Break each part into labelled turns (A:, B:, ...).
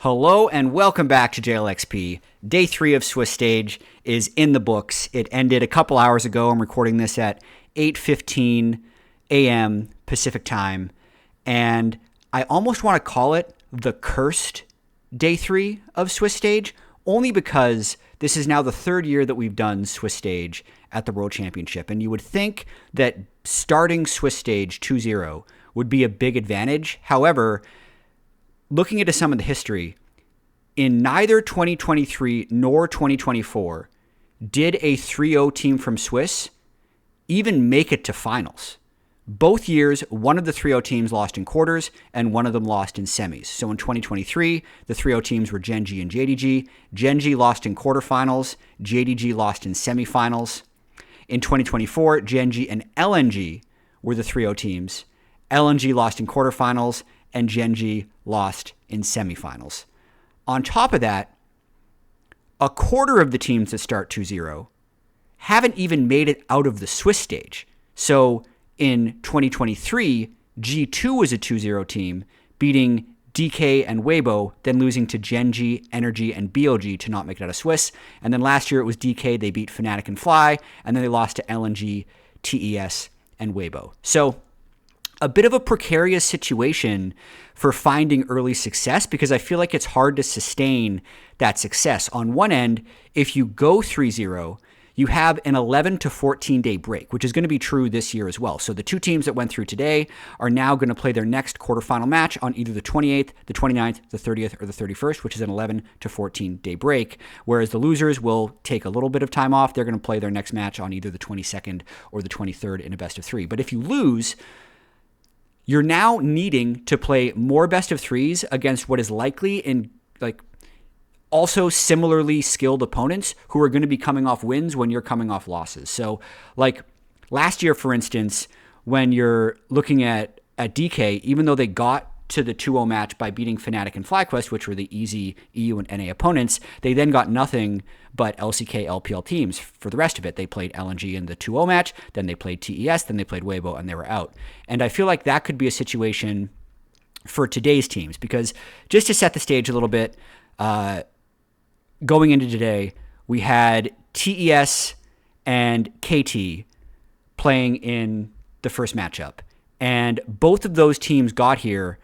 A: Hello and welcome back to JLXP. Day 3 of Swiss Stage is in the books. It ended a couple hours ago. I'm recording this at 8:15 a.m. Pacific time. And I almost want to call it the cursed Day 3 of Swiss Stage, only because this is now the third year that we've done Swiss Stage at the World Championship. And you would think that starting Swiss Stage 2-0 would be a big advantage. However, looking into some of the history, in neither 2023 nor 2024 did a 3-0 team from Swiss even make it to finals. Both years, one of the 3-0 teams lost in quarters and one of them lost in semis. So in 2023, the 3-0 teams were Gen.G and JDG. Gen.G lost in quarterfinals, JDG lost in semifinals. In 2024, Gen.G and LNG were the 3-0 teams. LNG lost in quarterfinals and Gen.G lost in semifinals. On top of that, a quarter of the teams that start 2-0 haven't even made it out of the Swiss stage. So in 2023, G2 was a 2-0 team, beating DK and Weibo, then losing to Gen.G, Energy, and BOG to not make it out of Swiss. And then last year it was DK, they beat Fnatic and Fly, and then they lost to LNG, TES, and Weibo. So a bit of a precarious situation for finding early success, because I feel like it's hard to sustain that success. On one end, if you go 3-0, you have an 11 to 14 day break, which is going to be true this year as well. So the two teams that went through today are now going to play their next quarterfinal match on either the 28th, the 29th, the 30th, or the 31st, which is an 11 to 14 day break. Whereas the losers will take a little bit of time off. They're going to play their next match on either the 22nd or the 23rd in a best of 3. But if you lose, you're now needing to play more best of 3s against what is likely in also similarly skilled opponents who are going to be coming off wins when you're coming off losses. So last year, for instance, when you're looking at DK, even though they got to the 2-0 match by beating Fnatic and FlyQuest, which were the easy EU and NA opponents, they then got nothing but LCK, LPL teams. For the rest of it, they played LNG in the 2-0 match, then they played TES, then they played Weibo, and they were out. And I feel like that could be a situation for today's teams, because just to set the stage a little bit, going into today, we had TES and KT playing in the first matchup. And both of those teams got here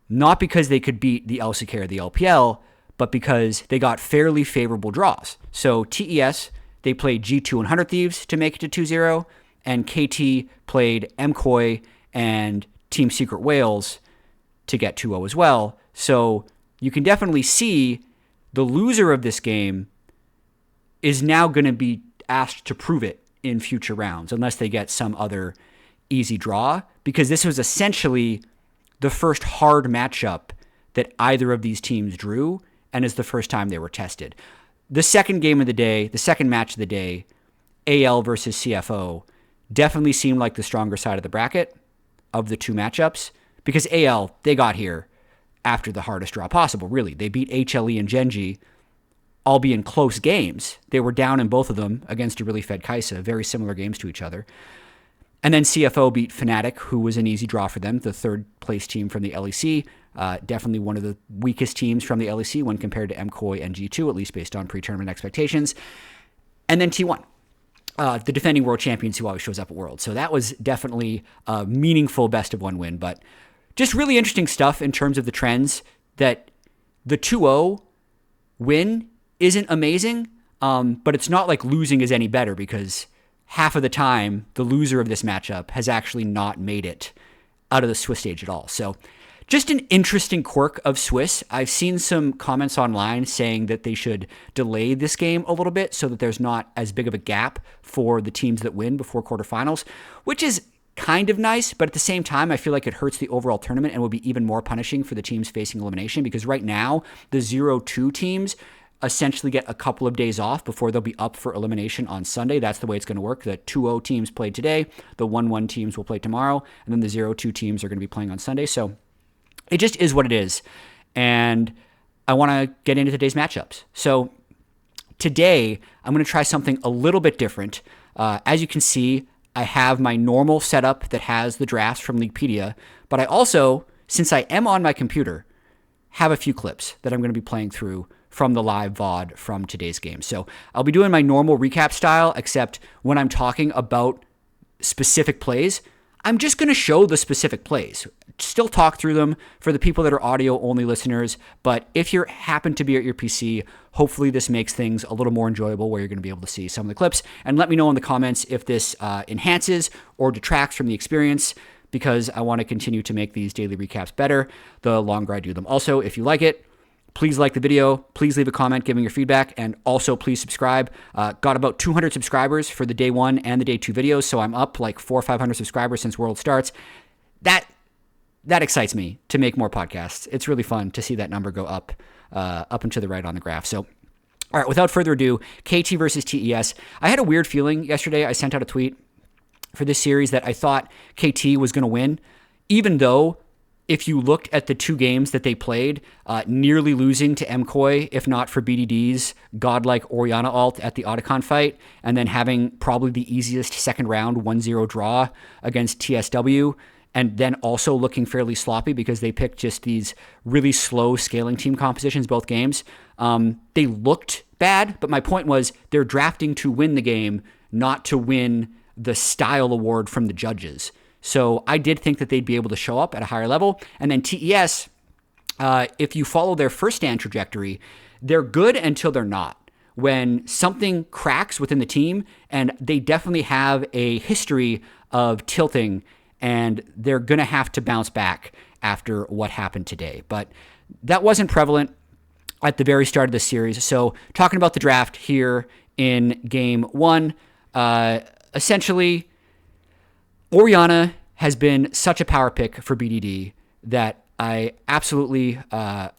A: not because they could beat the LCK or the LPL, but because they got fairly favorable draws. So TES, they played G2 and 100 Thieves to make it to 2-0, and KT played MKOI and Team Secret Whales to get 2-0 as well. So you can definitely see the loser of this game is now going to be asked to prove it in future rounds, unless they get some other easy draw, because this was essentially the first hard matchup that either of these teams drew, and is the first time they were tested. The second game of the day, the second match of the day, AL versus CFO, definitely seemed like the stronger side of the bracket of the two matchups, because AL, they got here after the hardest draw possible, really. They beat HLE and Gen.G, albeit in close games. They were down in both of them against a really fed Kai'Sa, very similar games to each other. And then CFO beat Fnatic, who was an easy draw for them, the third place team from the LEC. Definitely one of the weakest teams from the LEC when compared to MKOI and G2, at least based on pre-tournament expectations. And then T1, the defending world champions who always shows up at Worlds. So that was definitely a meaningful best of one win. But just really interesting stuff in terms of the trends, that the 2-0 win isn't amazing, but it's not like losing is any better, because half of the time, the loser of this matchup has actually not made it out of the Swiss stage at all. So just an interesting quirk of Swiss. I've seen some comments online saying that they should delay this game a little bit so that there's not as big of a gap for the teams that win before quarterfinals, which is kind of nice, but at the same time, I feel like it hurts the overall tournament and will be even more punishing for the teams facing elimination, because right now, the 0-2 teams essentially get a couple of days off before they'll be up for elimination on Sunday. That's the way it's going to work. The 2-0 teams played today, the 1-1 teams will play tomorrow, and then the 0-2 teams are going to be playing on Sunday. So it just is what it is. And I want to get into today's matchups. So today, I'm going to try something a little bit different. As you can see, I have my normal setup that has the drafts from Leaguepedia, but I also, since I am on my computer, have a few clips that I'm going to be playing through from the live VOD from today's game. So I'll be doing my normal recap style, except when I'm talking about specific plays, I'm just going to show the specific plays. Still talk through them for the people that are audio-only listeners, but if you happen to be at your PC, hopefully this makes things a little more enjoyable where you're going to be able to see some of the clips. And let me know in the comments if this enhances or detracts from the experience, because I want to continue to make these daily recaps better the longer I do them. Also, if you like it, please like the video. Please leave a comment giving your feedback, and also please subscribe. Got about 200 subscribers for the day 1 and the day 2 videos, so I'm up like 400 or 500 subscribers since World starts. That excites me to make more podcasts. It's really fun to see that number go up and to the right on the graph. So, all right, without further ado, KT versus TES. I had a weird feeling yesterday. I sent out a tweet for this series that I thought KT was going to win, even though if you looked at the 2 games that they played, nearly losing to MKOI, if not for BDD's godlike Orianna ult at the Otacon fight, and then having probably the easiest second round 1-0 draw against TSW, and then also looking fairly sloppy because they picked just these really slow scaling team compositions both games. They looked bad, but my point was they're drafting to win the game, not to win the style award from the judges. So I did think that they'd be able to show up at a higher level. And then TES, if you follow their first stand trajectory, they're good until they're not. When something cracks within the team, and they definitely have a history of tilting, and they're going to have to bounce back after what happened today. But that wasn't prevalent at the very start of the series. So talking about the draft here in game 1, essentially, Orianna has been such a power pick for BDD that I absolutely, I'm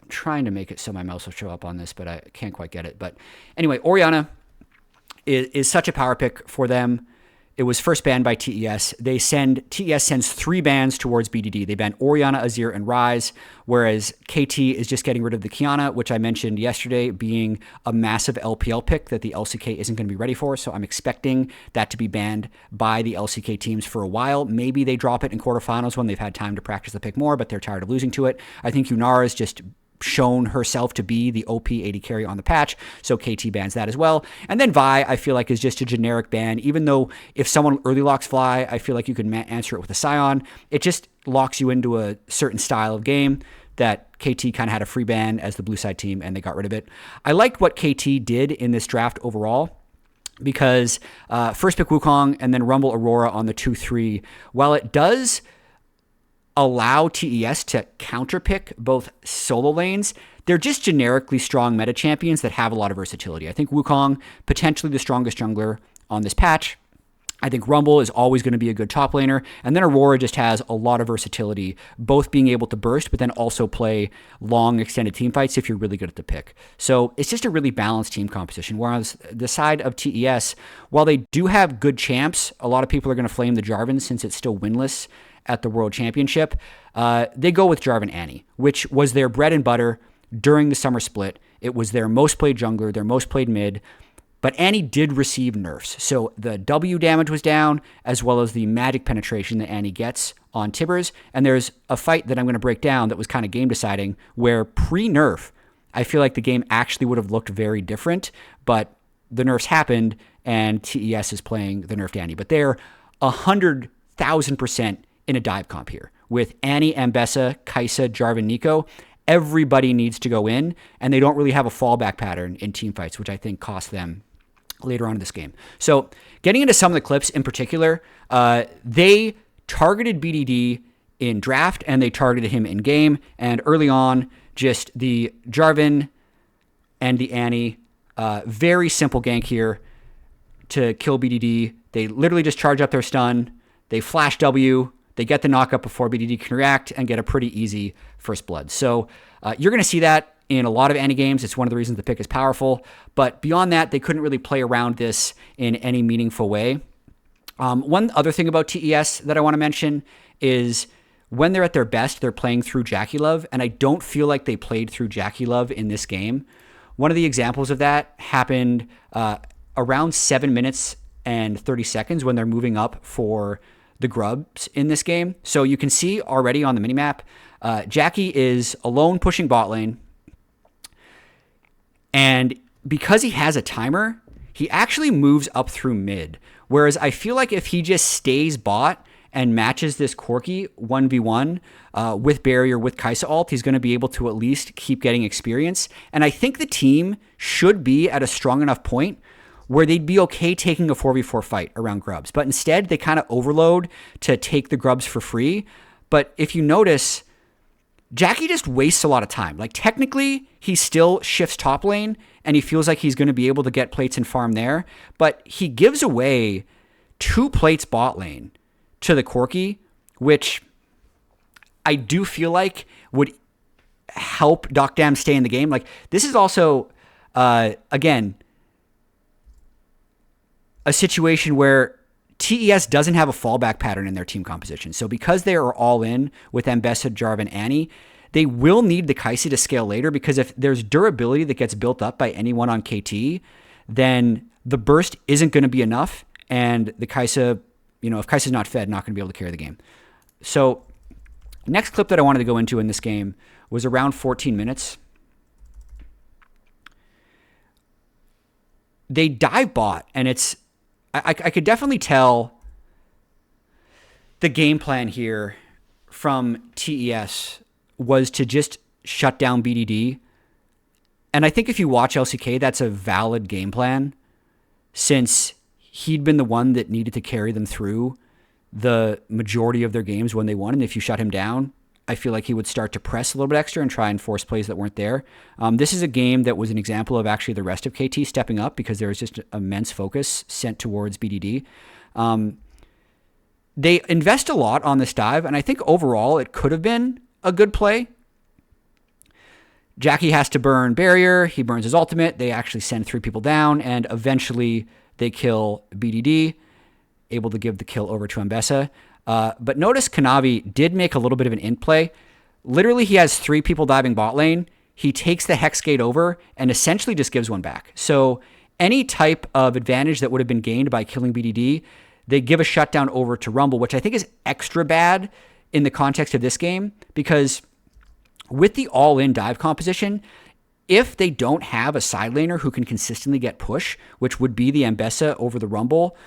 A: trying to make it so my mouse will show up on this, but I can't quite get it. But anyway, Orianna is such a power pick for them. It was first banned by TES. TES sends 3 bans towards BDD. They ban Orianna, Azir, and Ryze, whereas KT is just getting rid of the Kiana, which I mentioned yesterday being a massive LPL pick that the LCK isn't going to be ready for. So I'm expecting that to be banned by the LCK teams for a while. Maybe they drop it in quarterfinals when they've had time to practice the pick more, but they're tired of losing to it. I think Yunara is just shown herself to be the OP AD carry on the patch, so KT bans that as well. And then Vi, I feel like, is just a generic ban, even though if someone early locks Fly, I feel like you can answer it with a Scion. It just locks you into a certain style of game that KT kind of had a free ban as the blue side team, and they got rid of it. I liked what KT did in this draft overall, because first pick Wukong and then Rumble Aurora on the 2-3. While it does allow TES to counterpick both solo lanes, they're just generically strong meta champions that have a lot of versatility. I think Wukong, potentially the strongest jungler on this patch. I think Rumble is always going to be a good top laner. And then Aurora just has a lot of versatility, both being able to burst, but then also play long extended team fights if you're really good at the pick. So it's just a really balanced team composition. Whereas the side of TES, while they do have good champs, a lot of people are going to flame the Jarvan since it's still winless at the World Championship. They go with Jarvan Annie, which was their bread and butter during the summer split. It was their most played jungler, their most played mid, but Annie did receive nerfs. So the W damage was down, as well as the magic penetration that Annie gets on Tibbers. And there's a fight that I'm going to break down that was kind of game deciding, where pre-nerf, I feel like the game actually would have looked very different, but the nerfs happened, and TES is playing the nerfed Annie. But they're 100,000% in a dive comp here. With Annie, Ambessa, Kai'Sa, Jarvan, Nico, everybody needs to go in, and they don't really have a fallback pattern in team fights, which I think cost them later on in this game. So getting into some of the clips in particular, they targeted BDD in draft, and they targeted him in game, and early on, just the Jarvan and the Annie, very simple gank here to kill BDD. They literally just charge up their stun, they flash W, they get the knockup before BDD can react and get a pretty easy first blood. So you're going to see that in a lot of Annie games. It's one of the reasons the pick is powerful. But beyond that, they couldn't really play around this in any meaningful way. One other thing about TES that I want to mention is when they're at their best, they're playing through Jackie Love, and I don't feel like they played through Jackie Love in this game. One of the examples of that happened around 7 minutes and 30 seconds when they're moving up for the grubs in this game. So you can see already on the minimap, Jackie is alone pushing bot lane, and because he has a timer, he actually moves up through mid. Whereas I feel like if he just stays bot and matches this Corki 1v1 with Barrier, with Kai'Sa ult, he's going to be able to at least keep getting experience. And I think the team should be at a strong enough point where they'd be okay taking a 4v4 fight around Grubs. But instead, they kind of overload to take the Grubs for free. But if you notice, Jackie just wastes a lot of time. Like, technically, he still shifts top lane, and he feels like he's going to be able to get plates and farm there. But he gives away 2 plates bot lane to the Corki, which I do feel like would help Dokdam stay in the game. Like, this is also, again, a situation where TES doesn't have a fallback pattern in their team composition. So because they are all in with Ambessa, Jarvan, and Annie, they will need the Kai'Sa to scale later, because if there's durability that gets built up by anyone on KT, then the burst isn't going to be enough, and the Kai'Sa, if Kai'Sa's not fed, not going to be able to carry the game. So next clip that I wanted to go into in this game was around 14 minutes. They dive bot, and I could definitely tell the game plan here from TES was to just shut down BDD. And I think if you watch LCK, that's a valid game plan, since he'd been the one that needed to carry them through the majority of their games when they won. And if you shut him down, I feel like he would start to press a little bit extra and try and force plays that weren't there. This is a game that was an example of actually the rest of KT stepping up, because there was just immense focus sent towards BDD. They invest a lot on this dive, and I think overall it could have been a good play. Jackie has to burn Barrier. He burns his ultimate. They actually send 3 people down, and eventually they kill BDD, able to give the kill over to Ambessa. But notice Kanavi did make a little bit of an int play. Literally, he has 3 people diving bot lane. He takes the Hex Gate over and essentially just gives one back. So any type of advantage that would have been gained by killing BDD, they give a shutdown over to Rumble, which I think is extra bad in the context of this game, because with the all-in dive composition, if they don't have a side laner who can consistently get push, which would be the Ambessa over the Rumble,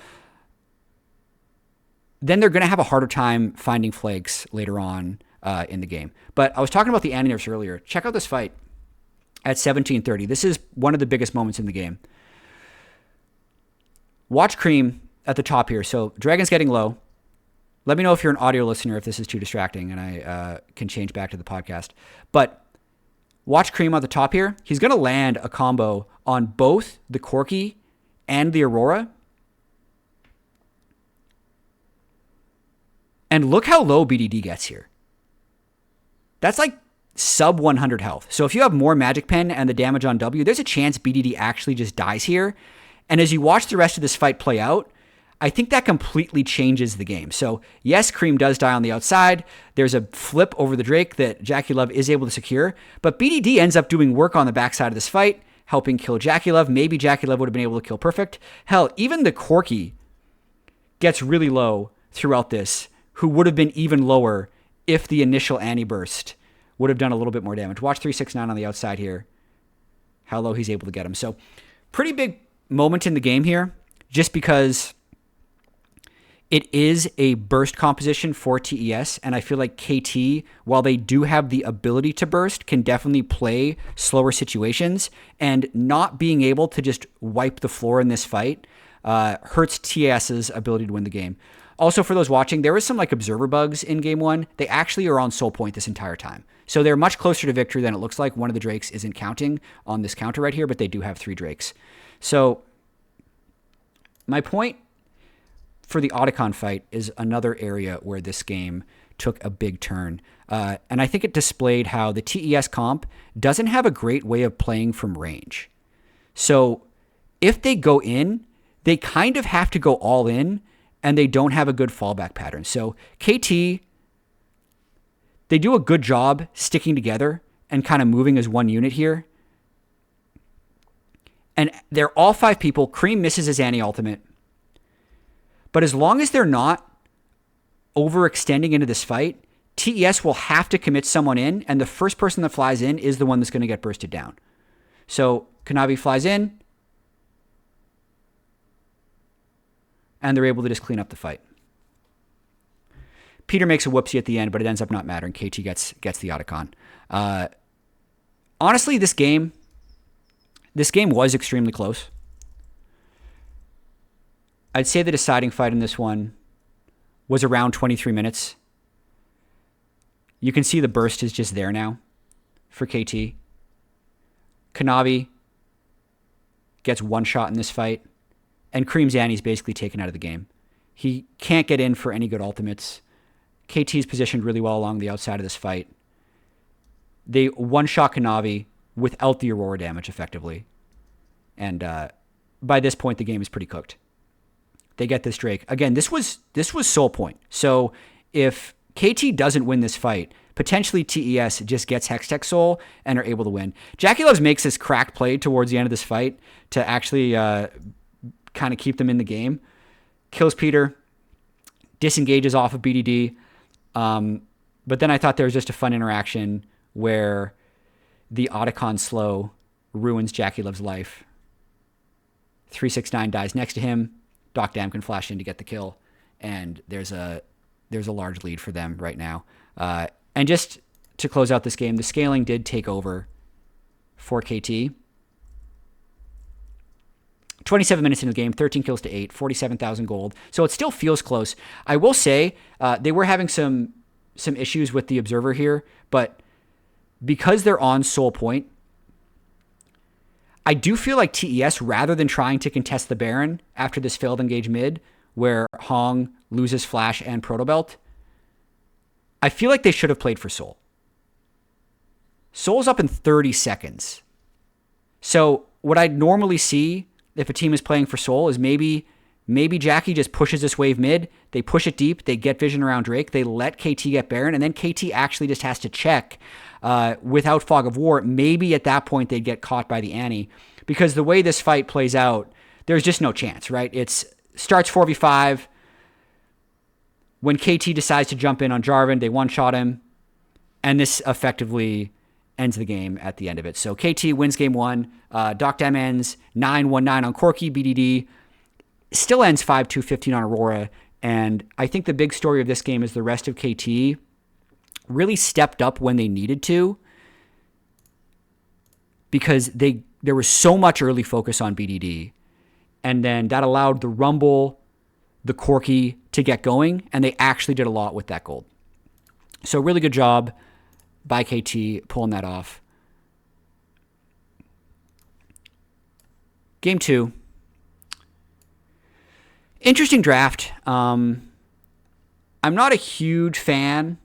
A: then they're going to have a harder time finding flags later on in the game. But I was talking about the Annie nerfs earlier. Check out this fight at 17:30. This is one of the biggest moments in the game. Watch Cream at the top here. So Dragon's getting low. Let me know if you're an audio listener if this is too distracting, and I can change back to the podcast. But watch Cream at the top here. He's going to land a combo on both the Corki and the Aurora. And look how low BDD gets here. That's like sub 100 health. So if you have more Magic Pen and the damage on W, there's a chance BDD actually just dies here. And as you watch the rest of this fight play out, I think that completely changes the game. So yes, Cream does die on the outside. There's a flip over the Drake that Jackie Love is able to secure. But BDD ends up doing work on the backside of this fight, helping kill Jackie Love. Maybe Jackie Love would have been able to kill Perfect. Hell, even the Corki gets really low throughout this, who would have been even lower if the initial Annie burst would have done a little bit more damage. Watch 369 on the outside here, how low he's able to get him. So pretty big moment in the game here, just because it is a burst composition for TES, and I feel like KT, while they do have the ability to burst, can definitely play slower situations, and not being able to just wipe the floor in this fight hurts TES's ability to win the game. Also, for those watching, there was some observer bugs in game 1. They actually are on soul point this entire time. So they're much closer to victory than it looks like. One of the Drakes isn't counting on this counter right here, but they do have 3 Drakes. So my point for the Otacon fight is another area where this game took a big turn. And I think it displayed how the TES comp doesn't have a great way of playing from range. So if they go in, they kind of have to go all in, and they don't have a good fallback pattern. So KT, they do a good job sticking together and kind of moving as one unit here. And they're all 5 people. Cream misses his Annie ultimate. But as long as they're not overextending into this fight, TES will have to commit someone in, and the first person that flies in is the one that's going to get bursted down. So Kanavi flies in, and they're able to just clean up the fight. Peter makes a whoopsie at the end, but it ends up not mattering. KT gets the Otacon. Honestly, this game was extremely close. I'd say the deciding fight in this one was around 23 minutes. You can see the burst is just there now for KT. Kanavi gets one shot in this fight, and Kareem Zani's basically taken out of the game. He can't get in for any good ultimates. KT's positioned really well along the outside of this fight. They one-shot Kanavi without the Aurora damage, effectively. And by this point, the game is pretty cooked. They get this Drake. Again, this was Soul Point. So if KT doesn't win this fight, potentially TES just gets Hextech Soul and are able to win. Jackie Loves makes this crack play towards the end of this fight to actually kind of keep them in the game. Kills Peter, disengages off of BDD. But then I thought there was just a fun interaction where the Otacon slow ruins Jackie Love's life. 369 dies next to him. Doc Dam can flash in to get the kill. And there's a large lead for them right now. And just to close out this game, the scaling did take over for KT. 27 minutes into the game, 13 kills to 8, 47,000 gold. So it still feels close. I will say they were having some issues with the observer here, but because they're on Soul Point, I do feel like TES, rather than trying to contest the Baron after this failed engage mid, where Hong loses Flash and Protobelt, I feel like they should have played for Soul. Soul's up in 30 seconds. So what I'd normally see if a team is playing for Soul is maybe Jackie just pushes this wave mid, they push it deep, they get vision around Drake, they let KT get Baron, and then KT actually just has to check without Fog of War. Maybe at that point they'd get caught by the Annie, because the way this fight plays out, there's just no chance, right? It starts 4v5. When KT decides to jump in on Jarvan, they one-shot him, and this effectively ends the game at the end of it. So KT wins game 1. Doc Dam ends 9-1-9 on Corki. BDD still ends 5-2-15 on Aurora. And I think the big story of this game is the rest of KT really stepped up when they needed to, because there was so much early focus on BDD. And then that allowed the Rumble, the Corki to get going, and they actually did a lot with that gold. So really good job by KT pulling that off. Game 2. Interesting draft. I'm not a huge fan,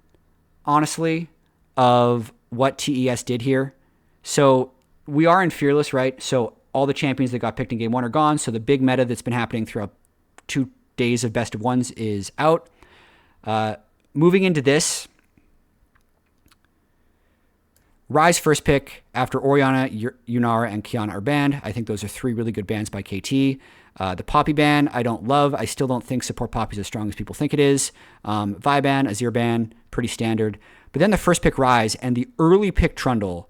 A: honestly, of what TES did here. So we are in Fearless, right? So all the champions that got picked in game 1 are gone. So the big meta that's been happening throughout 2 days of best of ones is out. Moving into this, Ryze first pick after Orianna, Yunara, and Kiana are banned. I think those are 3 really good bans by KT. The Poppy ban, I don't love. I still don't think support Poppy is as strong as people think it is. Vi ban, Azir ban, pretty standard. But then the first pick Ryze and the early pick Trundle,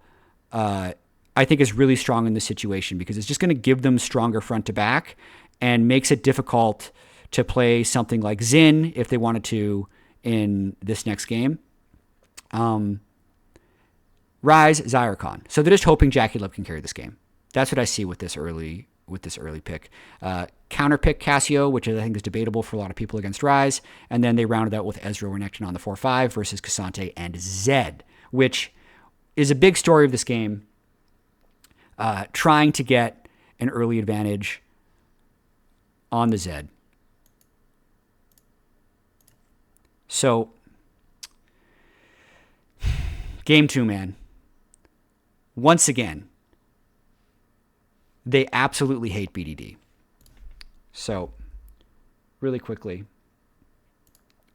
A: I think is really strong in this situation, because it's just going to give them stronger front to back and makes it difficult to play something like Xin if they wanted to in this next game. Ryze, Zyricon. So they're just hoping Jackie Love can carry this game. That's what I see with this early pick. Counter pick Cassio, which I think is debatable for a lot of people against Ryze. And then they rounded out with Ezreal Renekton on the 4-5 versus Cassante and Zed, which is a big story of this game. Trying to get an early advantage on the Zed. So, game 2, man. Once again, they absolutely hate BDD. So, really quickly,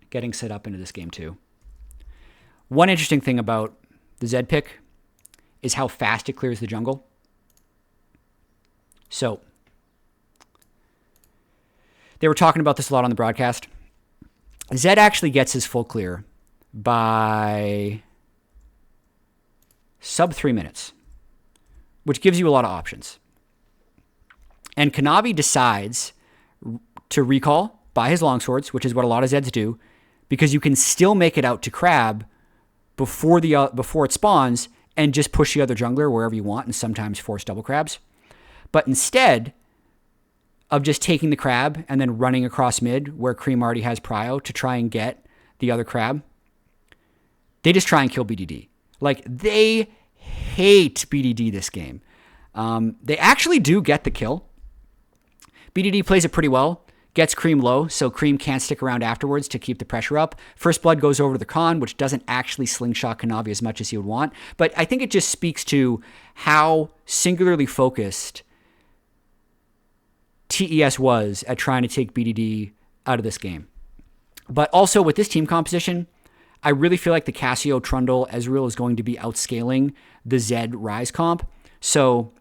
A: getting set up into this game 2. One interesting thing about the Zed pick is how fast it clears the jungle. So, they were talking about this a lot on the broadcast. Zed actually gets his full clear by sub 3 minutes, which gives you a lot of options. And Kanavi decides to recall by his longswords, which is what a lot of Zeds do, because you can still make it out to Crab before it spawns and just push the other jungler wherever you want and sometimes force double crabs. But instead of just taking the crab and then running across mid where Cream already has prio to try and get the other crab, they just try and kill BDD. Like, they hate BDD this game. They actually do get the kill. BDD plays it pretty well, gets Cream low, so Cream can't stick around afterwards to keep the pressure up. First Blood goes over to the Khan, which doesn't actually slingshot Kanavi as much as he would want, but I think it just speaks to how singularly focused TES was at trying to take BDD out of this game. But also with this team composition, I really feel like the Cassio, Trundle, Ezreal is going to be outscaling the Zed Rise comp. So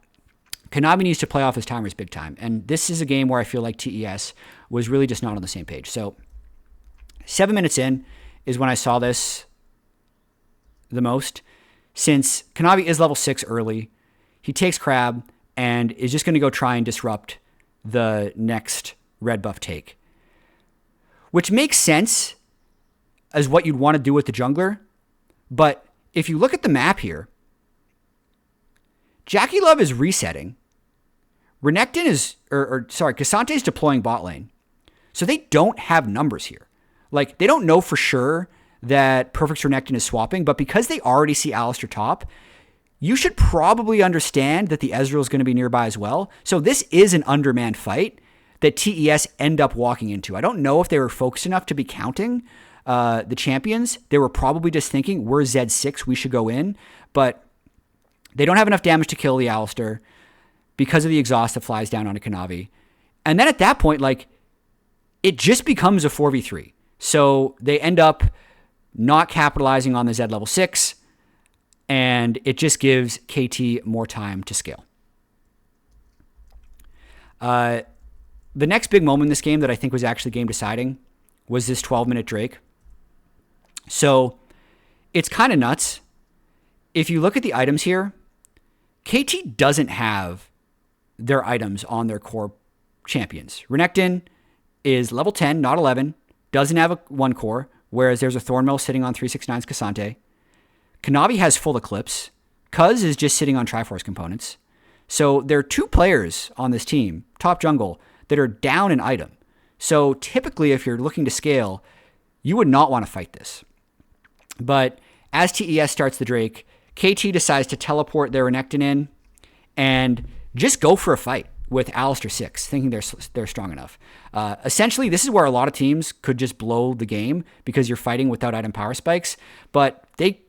A: Kanavi needs to play off his timers big time. And this is a game where I feel like TES was really just not on the same page. So 7 minutes in is when I saw this the most. Since Kanavi is level 6 early, he takes Crab and is just going to go try and disrupt the next red buff take. Which makes sense as what you'd want to do with the jungler. But if you look at the map here, Jackie Love is resetting. Renekton is, Cassante is deploying bot lane. So they don't have numbers here. Like, they don't know for sure that Perfect Renekton is swapping, but because they already see Alistar top, you should probably understand that the Ezreal is going to be nearby as well. So this is an undermanned fight that TES end up walking into. I don't know if they were focused enough to be counting the champions. They were probably just thinking, we're Z6, we should go in. But they don't have enough damage to kill the Alistar because of the exhaust that flies down onto Kanavi. And then at that point, like, it just becomes a 4v3. So they end up not capitalizing on the Z level 6, and it just gives KT more time to scale. The next big moment in this game that I think was actually game deciding was this 12-minute Drake. So it's kind of nuts. If you look at the items here, KT doesn't have their items on their core champions. Renekton is level 10, not 11, doesn't have a 1 core, whereas there's a Thornmill sitting on 369's Cassante. Kanavi has full Eclipse. Cuz is just sitting on Triforce components. So there are 2 players on this team, top jungle, that are down an item. So typically, if you're looking to scale, you would not want to fight this. But as TES starts the Drake, KT decides to teleport their Renekton in and just go for a fight with Alistar 6, thinking they're strong enough. Essentially, this is where a lot of teams could just blow the game because you're fighting without item power spikes. But they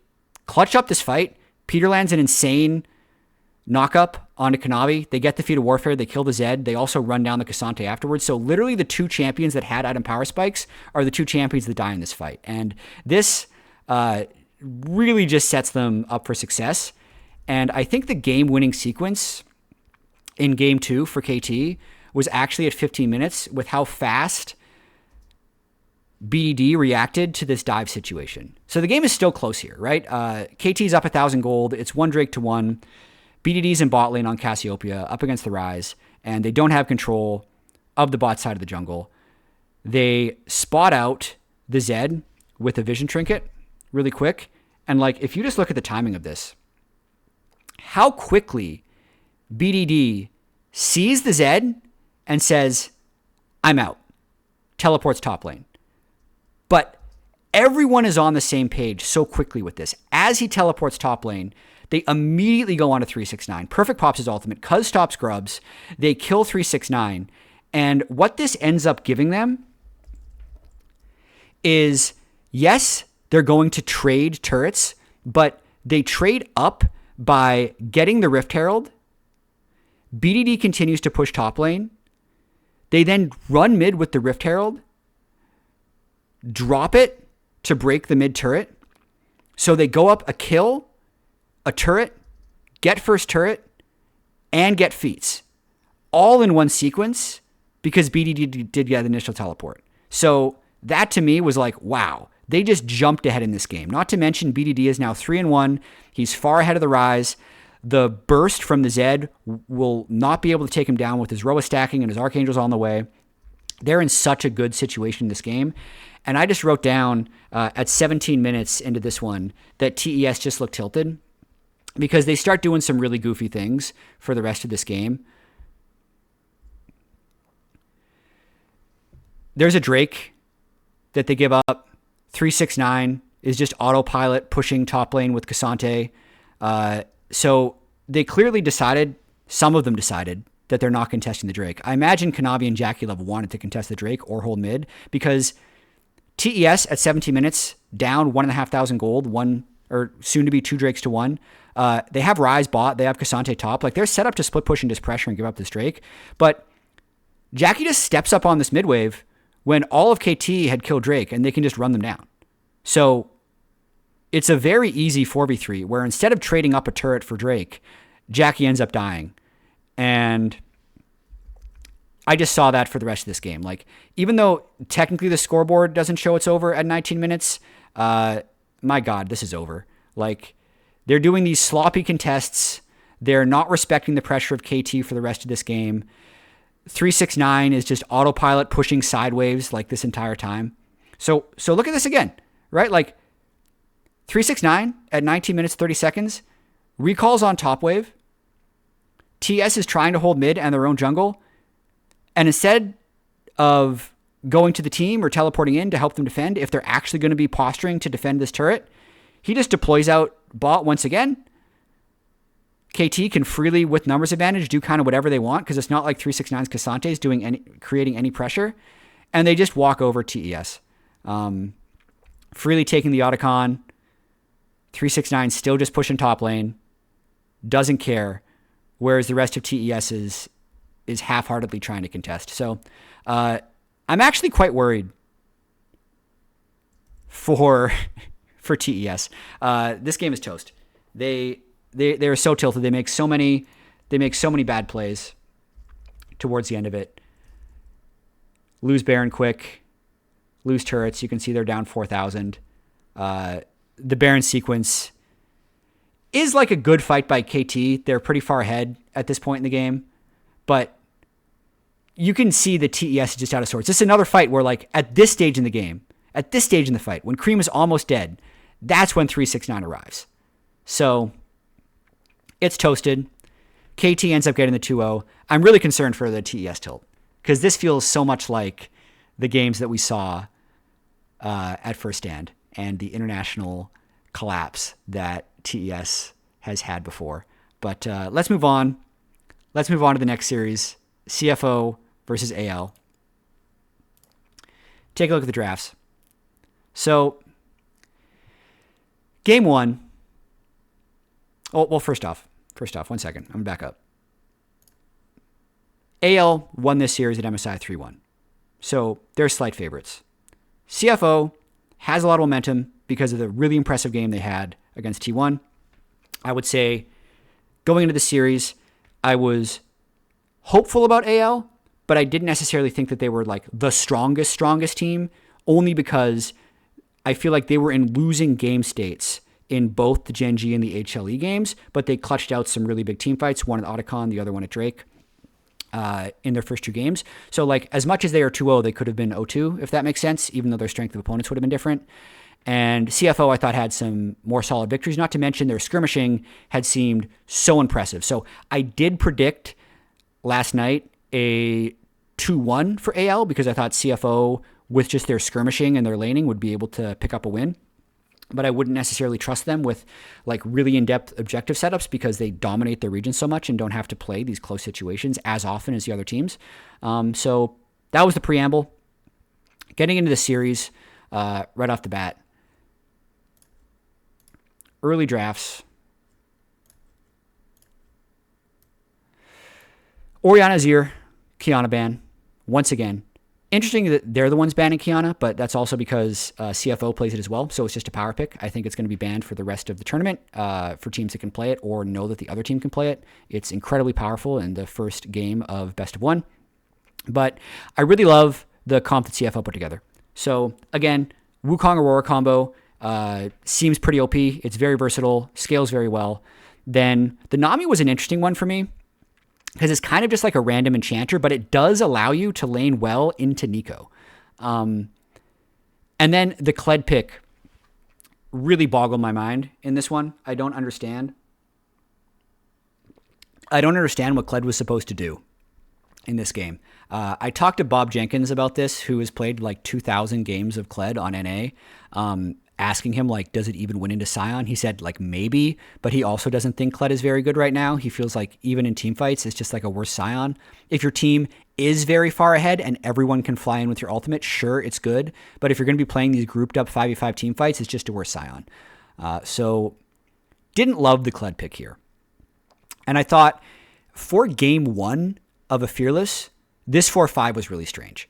A: clutch up this fight. Peter lands an insane knock-up onto Kanavi. They get the Feat of Warfare. They kill the Zed. They also run down the Cassante afterwards. So literally the 2 champions that had item power spikes are the 2 champions that die in this fight. And this really just sets them up for success. And I think the game-winning sequence in Game 2 for KT was actually at 15 minutes with how fast BDD reacted to this dive situation. So the game is still close here, right? KT's up 1,000 gold. It's 1 Drake to 1. BDD's in bot lane on Cassiopeia up against the Rise, and they don't have control of the bot side of the jungle. They spot out the Zed with a vision trinket really quick. And like, if you just look at the timing of this, how quickly BDD sees the Zed and says, I'm out. Teleports top lane. But everyone is on the same page so quickly with this. As he teleports top lane, they immediately go on to 369. Perfect pops his ultimate. Cuz stops Grubs. They kill 369. And what this ends up giving them is, yes, they're going to trade turrets, but they trade up by getting the Rift Herald. BDD continues to push top lane. They then run mid with the Rift Herald, drop it to break the mid turret. So they go up a kill, a turret, get first turret, and get feats. All in one sequence because BDD did get the initial teleport. So that to me was like, wow, They just jumped ahead in this game. Not to mention BDD is now 3-1. He's far ahead of the Rise. The burst from the Zed will not be able to take him down with his Roa stacking and his Archangels on the way. They're in such a good situation in this game. And I just wrote down at 17 minutes into this one that TES just looked tilted because they start doing some really goofy things for the rest of this game. There's a Drake that they give up. 369 is just autopilot pushing top lane with Cassante. So they clearly decided, some of them decided, that they're not contesting the Drake. I imagine Kanavi and Jackie Love wanted to contest the Drake or hold mid because TES at 17 minutes, down 1,500 gold, one or soon to be 2 Drakes to 1. They have Rise bot, they have Cassante top. Like they're set up to split push and dispressure and give up this Drake. But Jackie just steps up on this mid wave when all of KT had killed Drake and they can just run them down. So it's a very easy 4v3 where instead of trading up a turret for Drake, Jackie ends up dying. And I just saw that for the rest of this game. Like, even though technically the scoreboard doesn't show it's over at 19 minutes, my God, this is over. Like, they're doing these sloppy contests. They're not respecting the pressure of KT for the rest of this game. 369 is just autopilot pushing sideways like this entire time. So look at this again, right? Like, 369 at 19 minutes, 30 seconds, recalls on top wave. TS is trying to hold mid and their own jungle. And instead of going to the team or teleporting in to help them defend, if they're actually going to be posturing to defend this turret, he just deploys out bot once again. KT can freely, with numbers advantage, do kind of whatever they want because it's not like 369's Cassante is creating any pressure. And they just walk over TES. Freely taking the Otacon. 369 still just pushing top lane. Doesn't care. Whereas the rest of TES is half-heartedly trying to contest. So I'm actually quite worried for TES. This game is toast. They're so tilted. They make so many bad plays towards the end of it. Lose Baron quick. Lose turrets. You can see they're down 4,000. The Baron sequence is like a good fight by KT. They're pretty far ahead at this point in the game. But you can see the TES is just out of sorts. This is another fight where, like, at this stage in the game, at this stage in the fight, when Cream is almost dead, that's when 369 arrives. So it's toasted. KT ends up getting the 2-0. I'm really concerned for the TES tilt because this feels so much like the games that we saw at First Stand and the international collapse that TES has had before. But let's move on. Let's move on to the next series, CFO versus AL. Take a look at the drafts. So, game 1. Oh, well, first off, 1 second. I'm going to back up. AL won this series at MSI 3-1. So, they're slight favorites. CFO has a lot of momentum because of the really impressive game they had against T1. I would say going into the series, I was hopeful about AL, but I didn't necessarily think that they were like the strongest team, only because I feel like they were in losing game states in both the Gen G and the HLE games, but they clutched out some really big team fights, one at Otacon, the other one at Drake, in their first 2 games. So like as much as they are 2-0, they could have been 0-2, if that makes sense, even though their strength of opponents would have been different. And CFO, I thought, had some more solid victories, not to mention their skirmishing had seemed so impressive. So I did predict last night a 2-1 for AL because I thought CFO, with just their skirmishing and their laning, would be able to pick up a win. But I wouldn't necessarily trust them with like really in-depth objective setups because they dominate their region so much and don't have to play these close situations as often as the other teams. So that was the preamble. Getting into the series right off the bat. Early drafts. Orianna Azir, Kiana ban. Once again. Interesting that they're the ones banning Kiana, but that's also because CFO plays it as well, so it's just a power pick. I think it's going to be banned for the rest of the tournament for teams that can play it or know that the other team can play it. It's incredibly powerful in the first game of best of 1. But I really love the comp that CFO put together. So, again, Wukong Aurora combo seems pretty OP. It's very versatile, scales very well. Then the Nami was an interesting one for me because it's kind of just like a random enchanter, but it does allow you to lane well into Nico. And then the Kled pick really boggled my mind in this one. I don't understand what Kled was supposed to do in this game. I talked to Bob Jenkins about this, who has played like 2,000 games of Kled on NA, asking him, like, does it even win into Scion? He said, like, maybe, but he also doesn't think Kled is very good right now. He feels like even in team fights, it's just like a worse Scion. If your team is very far ahead and everyone can fly in with your ultimate, sure, it's good. But if you're going to be playing these grouped up 5v5 team fights, it's just a worse Scion. So didn't love the Kled pick here. And I thought for game one of a Fearless, this 4-5 was really strange.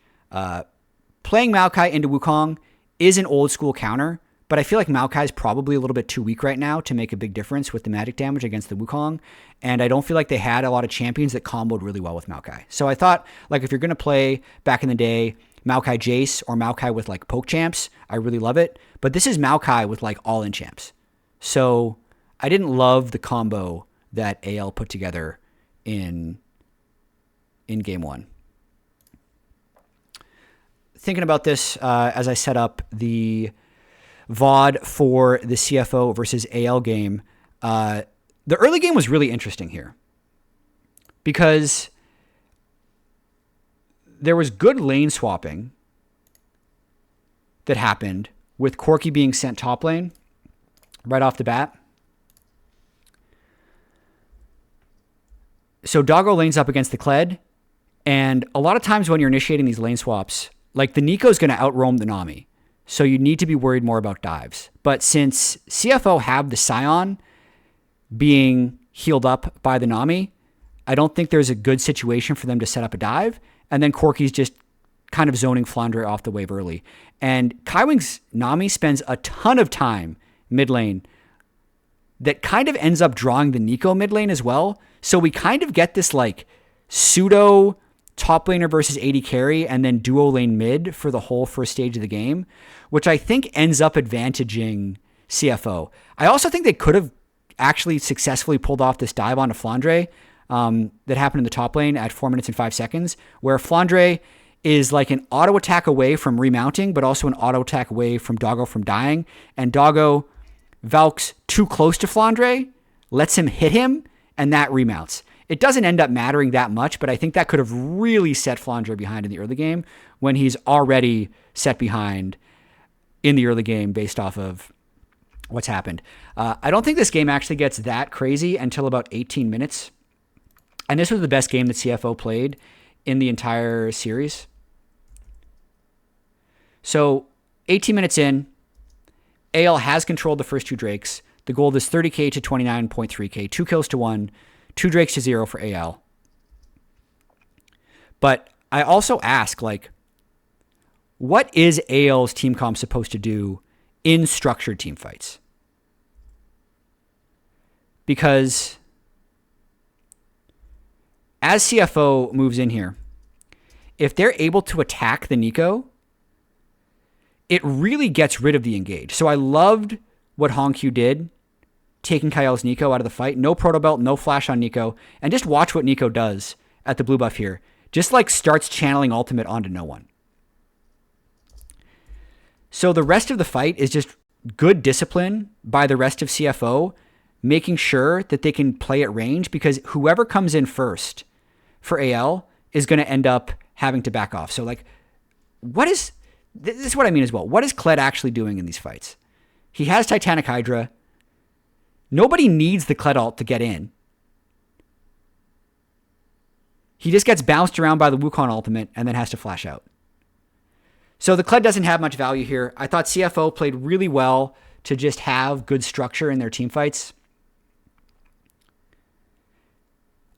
A: Playing Maokai into Wukong is an old school counter, but I feel like Maokai is probably a little bit too weak right now to make a big difference with the magic damage against the Wukong. And I don't feel like they had a lot of champions that comboed really well with Maokai. So I thought, like, if you're going to play back in the day Maokai Jace or Maokai with like poke champs, I really love it. But this is Maokai with like all in champs. So I didn't love the combo that AL put together in game one. Thinking about this as I set up the VOD for the CFO versus AL game, the early game was really interesting here because there was good lane swapping that happened with Corki being sent top lane right off the bat. So Doggo lanes up against the Kled, and a lot of times when you're initiating these lane swaps, like the Nico is going to outroam the Nami. So you need to be worried more about dives. But since CFO have the Scion being healed up by the Nami, I don't think there's a good situation for them to set up a dive. And then Corki's just kind of zoning Flandre off the wave early. And Kaiwing's Nami spends a ton of time mid lane that kind of ends up drawing the Nico mid lane as well. So we kind of get this like pseudo top laner versus AD carry and then duo lane mid for the whole first stage of the game, which I think ends up advantaging CFO. I also think they could have actually successfully pulled off this dive onto Flandre that happened in the top lane at 4 minutes and 5 seconds, where Flandre is like an auto attack away from remounting, but also an auto attack away from Doggo from dying. And Doggo Valks too close to Flandre, lets him hit him, and that remounts. It doesn't end up mattering that much, but I think that could have really set Flandre behind in the early game when he's already set behind in the early game based off of what's happened. I don't think this game actually gets that crazy until about 18 minutes. And this was the best game that CFO played in the entire series. So 18 minutes in, AL has controlled the first two Drakes. The gold is 30k to 29.3k, 2 kills to 1, 2 Drakes to 0 for AL. But I also ask, like, what is AL's team comp supposed to do in structured team fights? Because as CFO moves in here, if they're able to attack the Nico, it really gets rid of the engage. So I loved what Hongq did, taking Kael's Nico out of the fight. No proto belt, no flash on Nico. And just watch what Nico does at the blue buff here. Just like starts channeling ultimate onto no one. So the rest of the fight is just good discipline by the rest of CFO, making sure that they can play at range, because whoever comes in first for AL is going to end up having to back off. So like, this is what I mean as well. What is Kled actually doing in these fights? He has Titanic Hydra. Nobody needs the Kled ult to get in. He just gets bounced around by the Wukong ultimate and then has to flash out. So the Kled doesn't have much value here. I thought CFO played really well to just have good structure in their team fights.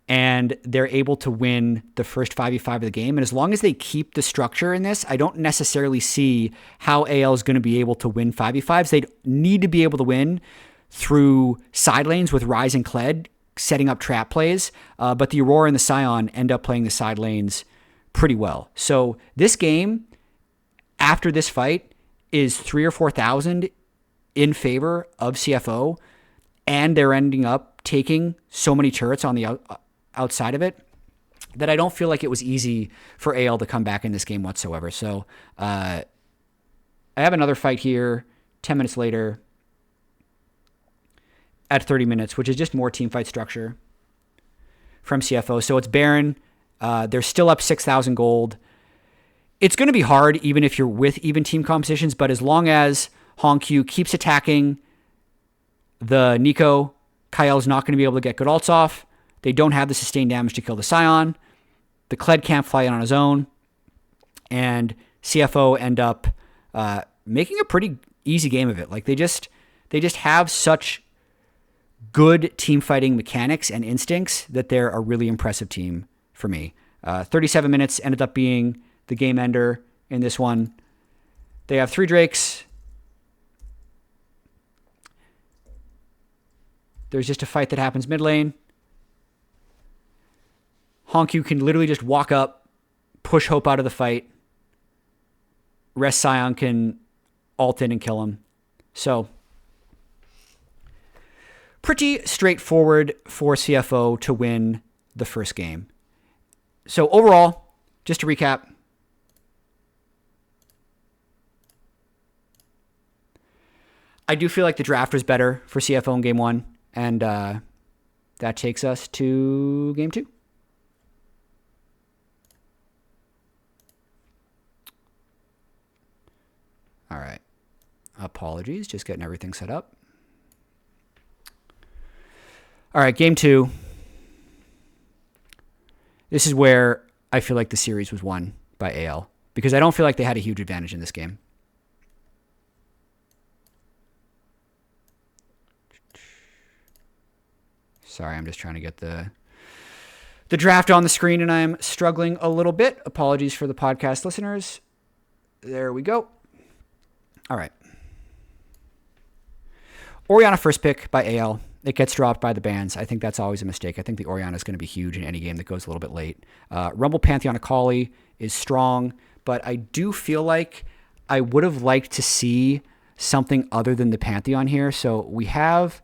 A: And they're able to win the first 5v5 of the game. And as long as they keep the structure in this, I don't necessarily see how AL is going to be able to win 5v5s. They'd need to be able to win through side lanes with Ryze and Kled setting up trap plays. But the Aurora and the Scion end up playing the side lanes pretty well. So this game, after this fight, is 3,000 or 4,000 in favor of CFO, and they're ending up taking so many turrets on the outside of it that I don't feel like it was easy for AL to come back in this game whatsoever. So I have another fight here 10 minutes later at 30 minutes, which is just more team fight structure from CFO. So it's Baron. They're still up 6,000 gold. It's going to be hard even if you're with even team compositions, but as long as Hongq keeps attacking the Nico, Kael's not going to be able to get good ults off. They don't have the sustained damage to kill the Scion. The Kled can't fly in on his own. And CFO end up making a pretty easy game of it. Like they just have such good team fighting mechanics and instincts that they're a really impressive team for me. 37 minutes ended up being the game ender in this one. They have 3 Drakes. There's just a fight that happens mid lane. Hongq can literally just walk up, push Hope out of the fight. Rest Scion can ult in and kill him. So, pretty straightforward for CFO to win the first game. So overall, just to recap, I do feel like the draft was better for CFO in game 1. And that takes us to game 2. All right. Apologies, just getting everything set up. All right, game 2. This is where I feel like the series was won by AL because I don't feel like they had a huge advantage in this game. Sorry, I'm just trying to get the draft on the screen, and I'm struggling a little bit. Apologies for the podcast listeners. There we go. All right. Orianna first pick by AL. It gets dropped by the bans. I think that's always a mistake. I think the Orianna is going to be huge in any game that goes a little bit late. Rumble Pantheon Akali is strong, but I do feel like I would have liked to see something other than the Pantheon here. So we have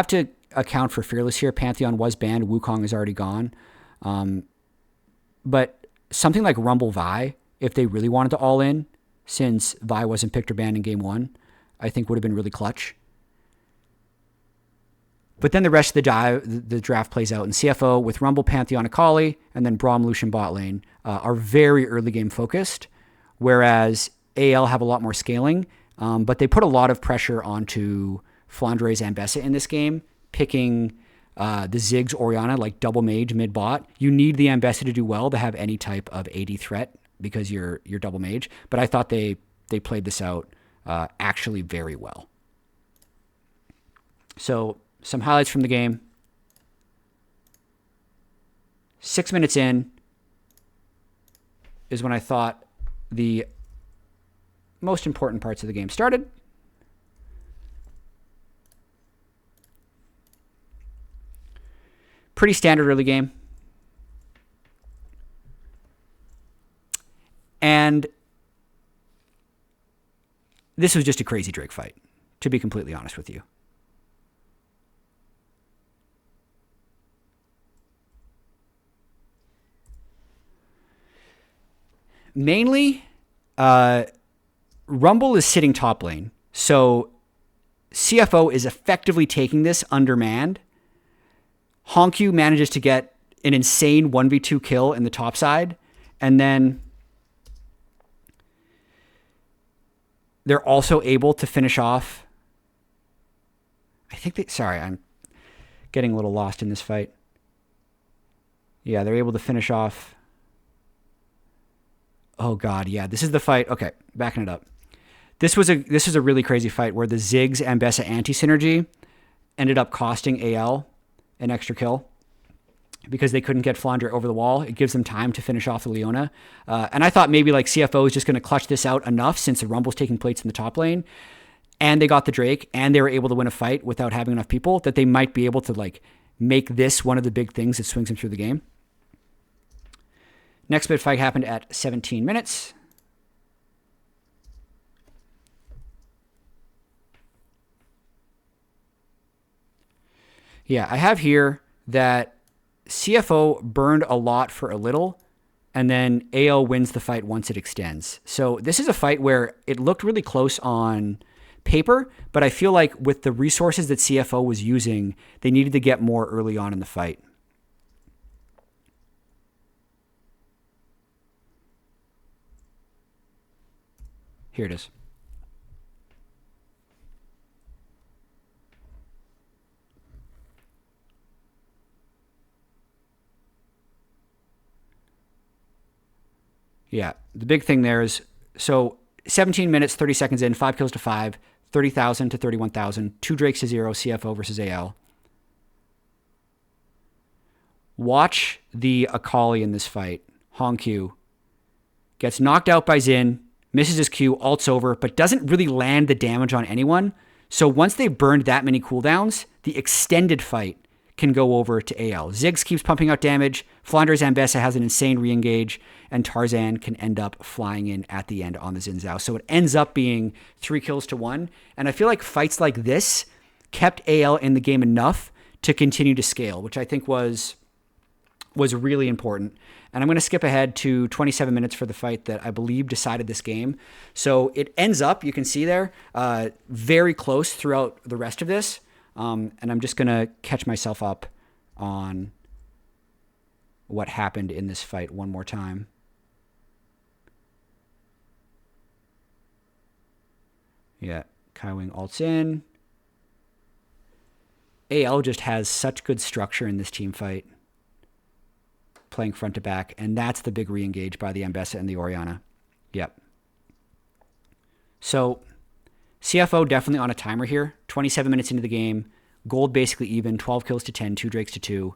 A: to account for Fearless here. Pantheon was banned. Wukong is already gone. But something like Rumble Vi, if they really wanted to all in, since Vi wasn't picked or banned in game 1, I think would have been really clutch. But then the rest of the draft plays out in CFO with Rumble, Pantheon, Akali, and then Braum, Lucian bot lane are very early game focused, whereas AL have a lot more scaling, but they put a lot of pressure onto Flandre's Ambessa in this game, picking the Ziggs Orianna like double mage mid bot. You need the Ambessa to do well to have any type of AD threat because you're double mage. But I thought they played this out actually very well. So some highlights from the game. 6 minutes in is when I thought the most important parts of the game started. Pretty standard early game. And this was just a crazy Drake fight, to be completely honest with you. Mainly, Rumble is sitting top lane. So CFO is effectively taking this undermanned. Hongq manages to get an insane 1v2 kill in the top side. And then they're also able to finish off. Sorry, I'm getting a little lost in this fight. Yeah, they're able to finish off. Oh God, yeah, this is the fight. Okay, backing it up. This was a really crazy fight where the Ziggs Ambessa anti-synergy ended up costing AL an extra kill because they couldn't get Flandre over the wall. It gives them time to finish off the Leona. And I thought maybe like CFO is just going to clutch this out enough since the Rumble's taking plates in the top lane and they got the Drake and they were able to win a fight without having enough people that they might be able to like make this one of the big things that swings them through the game. Next bit fight happened at 17 minutes. Yeah, I have here that CFO burned a lot for a little, and then AL wins the fight once it extends. So this is a fight where it looked really close on paper, but I feel like with the resources that CFO was using, they needed to get more early on in the fight. Here it is. Yeah, the big thing there is, so 17 minutes, 30 seconds in, 5 kills to 5, 30,000 to 31,000, 2 Drakes to 0, CFO versus AL. Watch the Akali in this fight. Hong Q gets knocked out by Xin, misses his Q, ults over, but doesn't really land the damage on anyone. So once they've burned that many cooldowns, the extended fight can go over to AL. Ziggs keeps pumping out damage. Flandre's Ambessa has an insane re-engage, and Tarzan can end up flying in at the end on the Xin Zhao. So it ends up being 3 kills to 1. And I feel like fights like this kept AL in the game enough to continue to scale, which I think was really important. And I'm going to skip ahead to 27 minutes for the fight that I believe decided this game. So it ends up, you can see there, very close throughout the rest of this. And I'm just going to catch myself up on what happened in this fight one more time. Yeah, Kai Wing ults in. AL just has such good structure in this team fight, playing front to back, and that's the big re-engage by the Ambessa and the Orianna. Yep. So CFO definitely on a timer here. 27 minutes into the game. Gold basically even. 12 kills to 10. 2 Drakes to 2.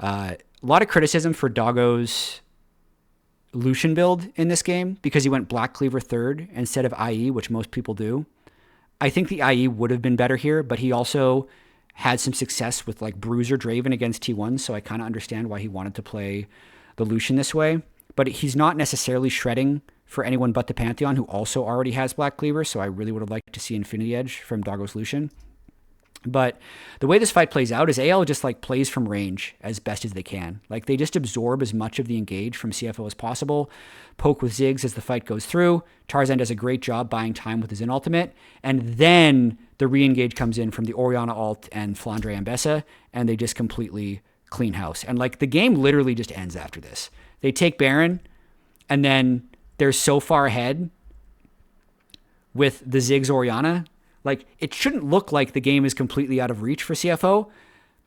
A: A lot of criticism for Doggo's Lucian build in this game because he went Black Cleaver third instead of IE, which most people do. I think the IE would have been better here, but he also had some success with like Bruiser Draven against T1, so I kind of understand why he wanted to play the Lucian this way. But he's not necessarily shredding for anyone but the Pantheon, who also already has Black Cleaver, so I really would have liked to see Infinity Edge from Doggo's Lucian. But the way this fight plays out is AL just like plays from range as best as they can. Like they just absorb as much of the engage from CFO as possible, poke with Ziggs as the fight goes through. Tarzan does a great job buying time with his in ultimate, and then the re-engage comes in from the Orianna ult and Flandre Ambessa, and they just completely clean house. And like the game literally just ends after this. They take Baron, and then they're so far ahead with the Ziggs Orianna. Like, it shouldn't look like the game is completely out of reach for CFO,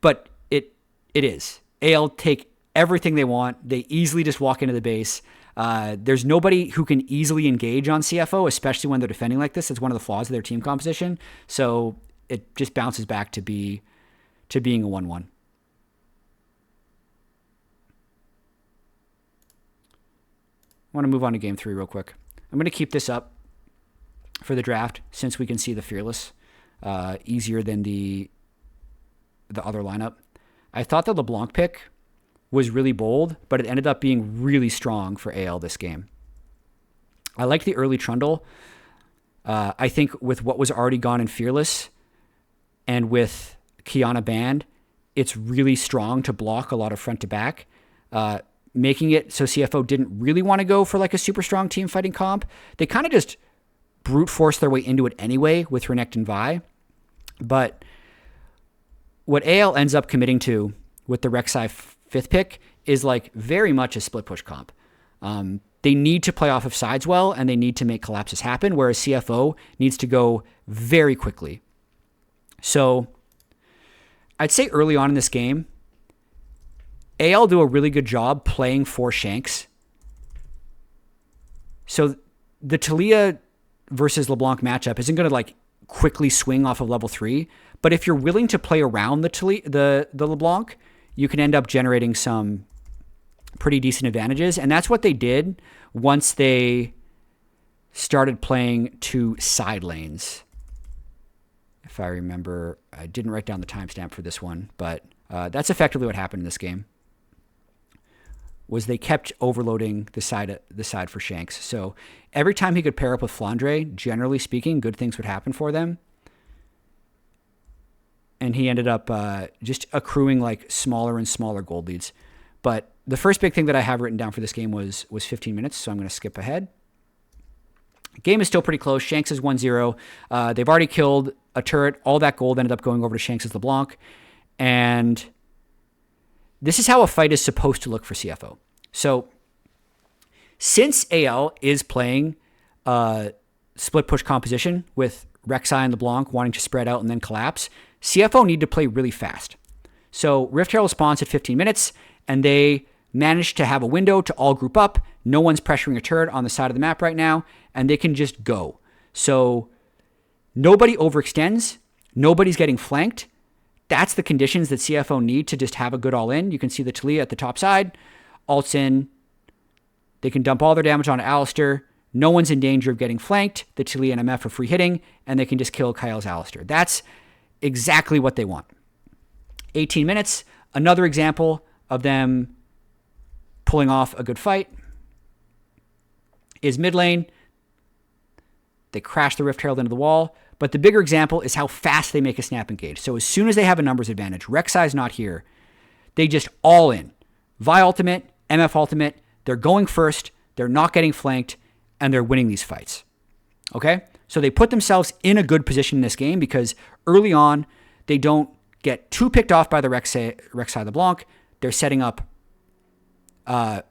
A: but it is. AL take everything they want. They easily just walk into the base. There's nobody who can easily engage on CFO, especially when they're defending like this. It's one of the flaws of their team composition. So it just bounces back to being a 1-1. I want to move on to game 3 real quick. I'm going to keep this up for the draft since we can see the Fearless easier than the other lineup. I thought the LeBlanc pick was really bold, but it ended up being really strong for AL this game. I like the early Trundle. I think with what was already gone in Fearless and with Kiana banned, it's really strong to block a lot of front to back, making it so CFO didn't really want to go for like a super strong team fighting comp. They kind of just brute force their way into it anyway with Renekton and Vi. But what AL ends up committing to with the Rek'Sai 5th pick is like very much a split push comp. They need to play off of sides well, and they need to make collapses happen, whereas CFO needs to go very quickly. So I'd say early on in this game, AL do a really good job playing for Shanks. So the Talia versus LeBlanc matchup isn't going to like quickly swing off of level 3, but if you're willing to play around the LeBlanc, you can end up generating some pretty decent advantages, and that's what they did once they started playing 2 side lanes. If I remember, I didn't write down the timestamp for this one, but that's effectively what happened in this game. Was they kept overloading the side for Shanks. So every time he could pair up with Flandre, generally speaking, good things would happen for them. and he ended up just accruing like smaller and smaller gold leads. But the first big thing that I have written down for this game was 15 minutes, so I'm going to skip ahead. Game is still pretty close. Shanks is 1-0. They've already killed a turret. All that gold ended up going over to Shanks' LeBlanc. And this is how a fight is supposed to look for CFO. So since AL is playing split push composition with Rek'Sai and LeBlanc wanting to spread out and then collapse, CFO need to play really fast. So Rift Herald spawns at 15 minutes, and they managed to have a window to all group up. No one's pressuring a turret on the side of the map right now, and they can just go. So nobody overextends. Nobody's getting flanked. That's the conditions that CFO need to just have a good all-in. You can see the Talia at the top side. Ults in. They can dump all their damage onto Alistar. No one's in danger of getting flanked. The Talia and MF are free hitting, and they can just kill Kyle's Alistar. That's exactly what they want. 18 minutes. Another example of them pulling off a good fight is mid lane. They crash the Rift Herald into the wall. But the bigger example is how fast they make a snap engage. So as soon as they have a numbers advantage, Rek'Sai's not here, they just all in. Vi ultimate, MF ultimate, they're going first, they're not getting flanked, and they're winning these fights. Okay? So they put themselves in a good position in this game because early on, they don't get too picked off by the Rek'Sai LeBlanc. They're setting up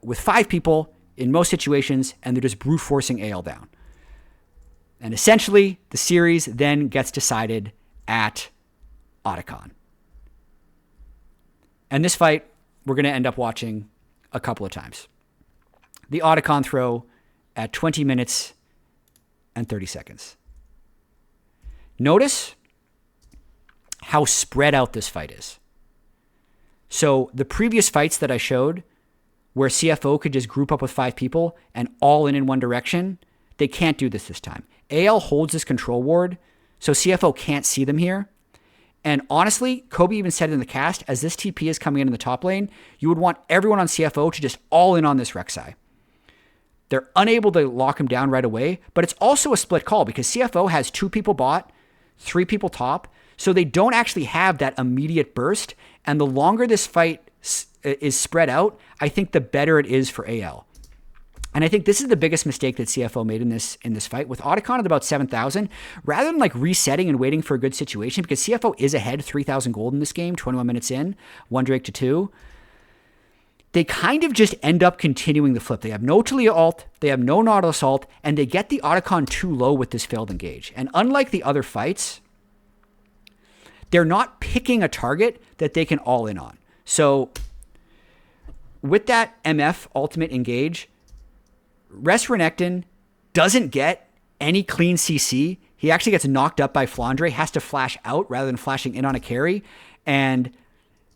A: with 5 people in most situations, and they're just brute forcing AL down. And essentially, the series then gets decided at Otacon. And this fight, we're going to end up watching a couple of times. The Otacon throw at 20 minutes and 30 seconds. Notice how spread out this fight is. So the previous fights that I showed, where CFO could just group up with 5 people and all in one direction, they can't do this time. AL holds this control ward, so CFO can't see them here. And honestly, Kobe even said in the cast, as this TP is coming in the top lane, you would want everyone on CFO to just all in on this Rek'Sai. They're unable to lock him down right away, but it's also a split call because CFO has 2 people bot, 3 people top, so they don't actually have that immediate burst. And the longer this fight is spread out, I think the better it is for AL. And I think this is the biggest mistake that CFO made in this fight. With Otacon at about 7,000, rather than like resetting and waiting for a good situation, because CFO is ahead 3,000 gold in this game, 21 minutes in, 1 Drake to 2, they kind of just end up continuing the flip. They have no Talia ult, they have no Nautilus ult, and they get the Otacon too low with this failed engage. And unlike the other fights, they're not picking a target that they can all in on. So with that MF ultimate engage, Res Renekton doesn't get any clean CC. He actually gets knocked up by Flandre, has to flash out rather than flashing in on a carry. And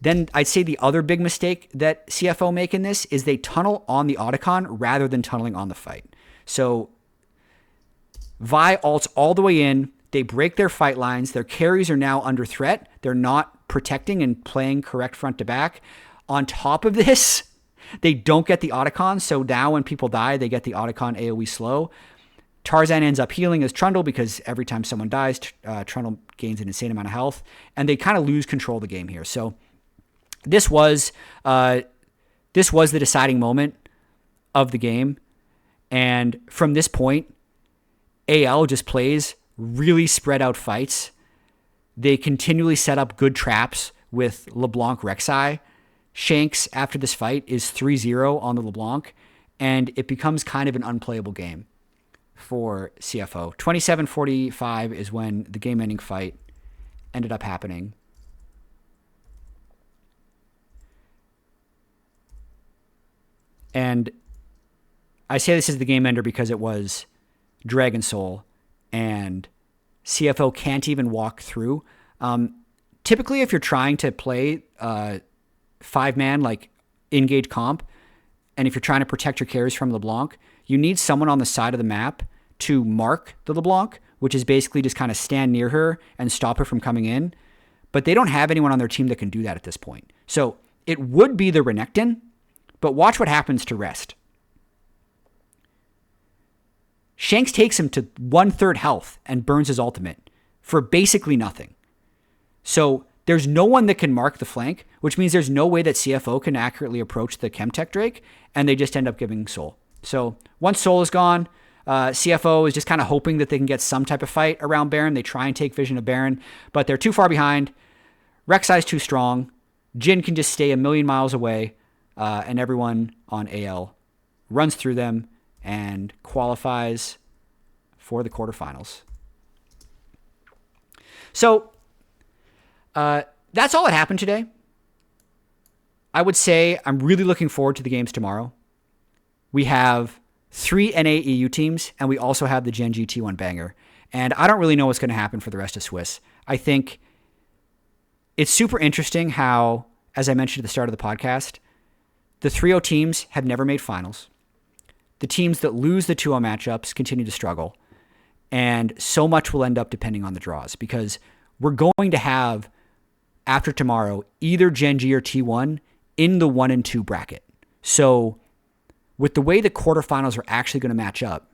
A: then I'd say the other big mistake that CFO make in this is they tunnel on the Otacon rather than tunneling on the fight. So Vi ults all the way in. They break their fight lines. Their carries are now under threat. They're not protecting and playing correct front to back. On top of this, they don't get the Otacon, so now when people die, they get the Otacon AoE slow. Tarzan ends up healing as Trundle because every time someone dies, Trundle gains an insane amount of health, and they kind of lose control of the game here. So this was the deciding moment of the game, and from this point, AL just plays really spread out fights. They continually set up good traps with LeBlanc Rek'Sai. Shanks, after this fight, is 3-0 on the LeBlanc, and it becomes kind of an unplayable game for CFO. 27-45 is when the game-ending fight ended up happening. And I say this is the game ender because it was Dragon Soul, and CFO can't even walk through. Typically, if you're trying to play 5-man, like engage comp, and if you're trying to protect your carries from LeBlanc, you need someone on the side of the map to mark the LeBlanc, which is basically just kind of stand near her and stop her from coming in. But they don't have anyone on their team that can do that at this point. So it would be the Renekton, but watch what happens to Rest. Shanks takes him to 1/3 health and burns his ultimate for basically nothing. So there's no one that can mark the flank, which means there's no way that CFO can accurately approach the Chemtech Drake, and they just end up giving Soul. So once Soul is gone, CFO is just kind of hoping that they can get some type of fight around Baron. They try and take vision of Baron, but they're too far behind. Rek'Sai's too strong. Jhin can just stay a million miles away, and everyone on AL runs through them and qualifies for the quarterfinals. So that's all that happened today. I would say I'm really looking forward to the games tomorrow. We have 3 NA EU teams, and we also have the Gen G T1 banger. And I don't really know what's going to happen for the rest of Swiss. I think it's super interesting how, as I mentioned at the start of the podcast, the 3-0 teams have never made finals. The teams that lose the 2-0 matchups continue to struggle. And so much will end up depending on the draws, because we're going to have, after tomorrow, either Gen G or T1 in the 1 and 2 bracket. So with the way the quarterfinals are actually going to match up,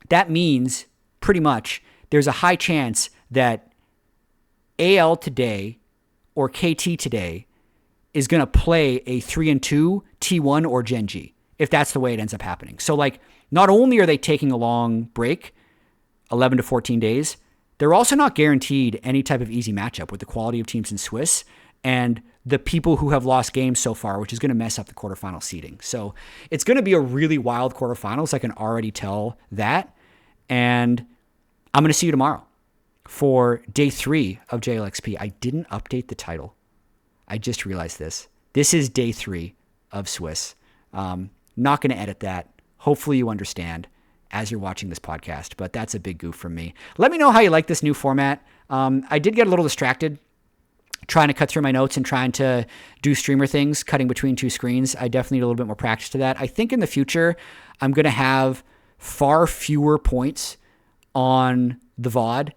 A: that means pretty much there's a high chance that AL today or KT today is going to play a 3 and 2 T1 or Gen G, if that's the way it ends up happening. So like, not only are they taking a long break, 11 to 14 days, they're also not guaranteed any type of easy matchup with the quality of teams in Swiss and the people who have lost games so far, which is going to mess up the quarterfinal seeding. So it's going to be a really wild quarterfinals. I can already tell that. And I'm going to see you tomorrow for day 3 of JLXP. I didn't update the title. I just realized this. This is day 3 of Swiss. Not going to edit that. Hopefully you understand as you're watching this podcast, but that's a big goof from me. Let me know how you like this new format. I did get a little distracted trying to cut through my notes and trying to do streamer things, cutting between 2 screens. I definitely need a little bit more practice to that. I think in the future, I'm going to have far fewer points on the VOD.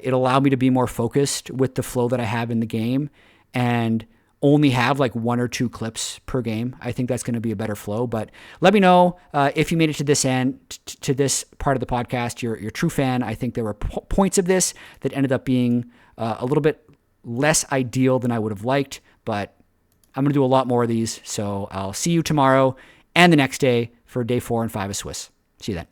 A: It'll allow me to be more focused with the flow that I have in the game and only have like 1 or 2 clips per game. I think that's going to be a better flow. But let me know if you made it to this end, to this part of the podcast. You're a true fan. I think there were points of this that ended up being a little bit less ideal than I would have liked, but I'm going to do a lot more of these. So I'll see you tomorrow and the next day for day 4 and 5 of Swiss. See you then.